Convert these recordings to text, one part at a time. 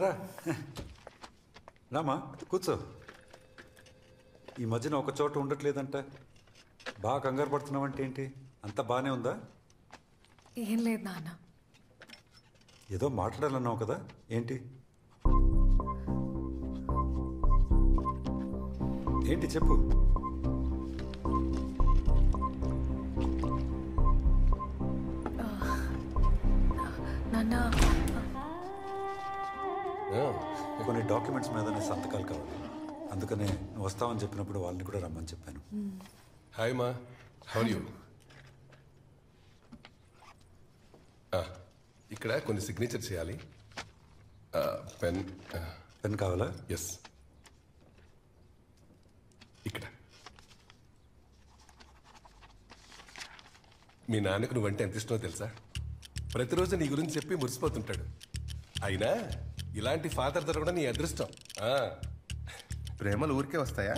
రా రామా కూర్చో. ఈ మధ్యన ఒక చోట ఉండట్లేదంట, బాగా కంగారు పడుతున్నావంటే ఏంటి? అంతా బాగానే ఉందా? ఏం లేదు నాన్న. ఏదో మాట్లాడాలన్నావు కదా, ఏంటి ఏంటి చెప్పు. నాన్న, కొన్ని డాక్యుమెంట్స్ మీదనే సంతకాలు కావాలి, అందుకనే నువ్వు వస్తావని చెప్పినప్పుడు వాళ్ళని కూడా రమ్మని చెప్పాను. హాయ్ మా, హౌ ఆర్ యూ? ఇక్కడ కొన్ని సిగ్నేచర్ చేయాలి. పెన్ కావాలా? ఎస్. ఇక్కడ మీ నాన్నకు నువ్వంటే ఎంత ఇష్టమో తెలుసా? ప్రతిరోజు నీ గురించి చెప్పి మురిసిపోతుంటాడు. అయినా ఇలాంటి ఫాదర్ దొరకడం నీ అదృష్టం. ప్రేమలు ఊరికే వస్తాయా?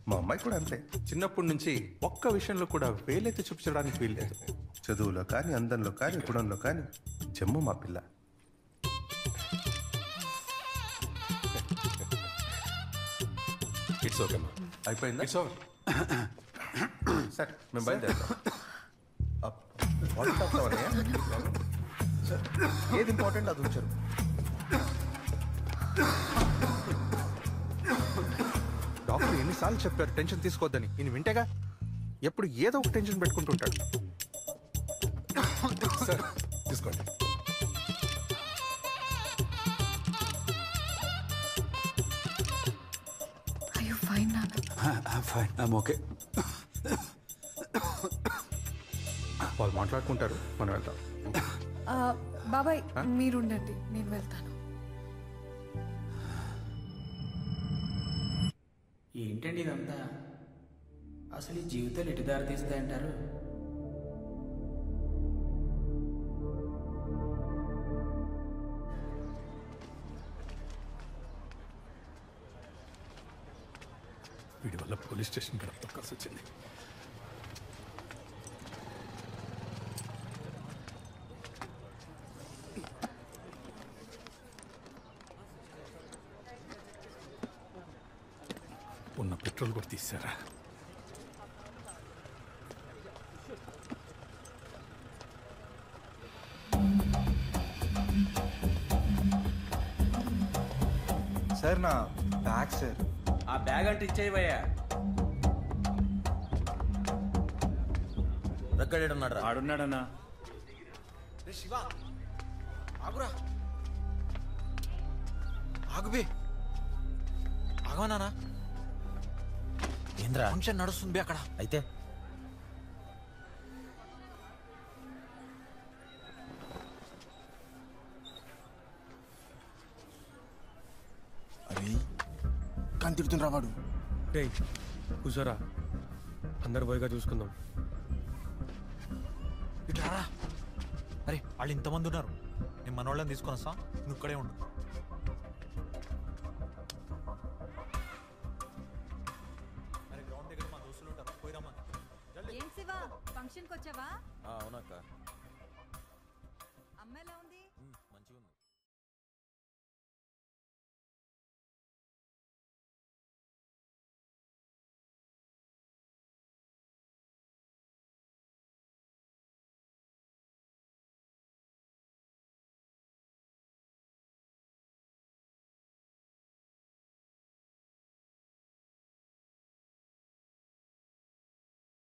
మా అమ్మాయి కూడా అంతే. చిన్నప్పటి నుంచి ఒక్క విషయంలో కూడా వేలెత్తి చూపించడానికి వీల్లేదు. చదువులో కానీ, అందంలో కానీ, గుణంలో కానీ చెమ్ము మా పిల్ల. ఇట్స్ ఓకే మా, అయిపోయిందా? It's over. సార్ మేము బయలుదేరుతాం. వాటర్ తాగుతామన్నయ్య? సార్ ఏది ఇంపార్టెంట్ అది ఉంచారు. డాక్టర్ ఎన్నిసార్లు చెప్పారు టెన్షన్ తీసుకోవద్దని, ఈయన వింటేగా ఎప్పుడు ఏదో ఒక టెన్షన్ పెట్టుకుంటుంటాడు. సార్ తీసుకోండి. are you fine నాన్న? I'm fine, I'm okay. వాళ్ళు మాట్లాడుకుంటారు, మనం వెళ్తాం. బాబాయ్ మీరుండండి, నేను వెళ్తాను. ఏంటండి ఇదంతా? అసలు ఈ జీవితాలు ఎటు దారి తీస్తాయంటారు? వీడి వల్ల పోలీస్ స్టేషన్ గడప తొక్కాల్సి వచ్చింది. ఉన్న పెట్రోల్ కూడా తీసారా? సార్ నా బ్యాగ్ సార్. ఆ బ్యాగ్ అంటే ఇచ్చేవయ్యా. రక్కడేడున్నాడు? ఆడున్నాడన్నా. శివ ఆగురా, ఆగుబే, ఆగమన్నానా? ఏంద్రా ఫంక్షన్ నడుస్తుంది అక్కడ? అయితే అరే కానీ తిడుతుండ్రా వాడు. రే కూర్చోరా, అందరు పోయిగా చూసుకుందాం. ఇట్రారా. అరే వాళ్ళు ఇంతమంది ఉన్నారు, నేను మనోళ్ళని తీసుకొని వస్తా, నువ్వు ఇక్కడే ఉండు. అరే గ్రౌండ్ దగ్గర మా దోస్తులు ఉంటారు, పోయిరామా. ఏం శివ ఫంక్షన్కి వచ్చావా? అవునక్క.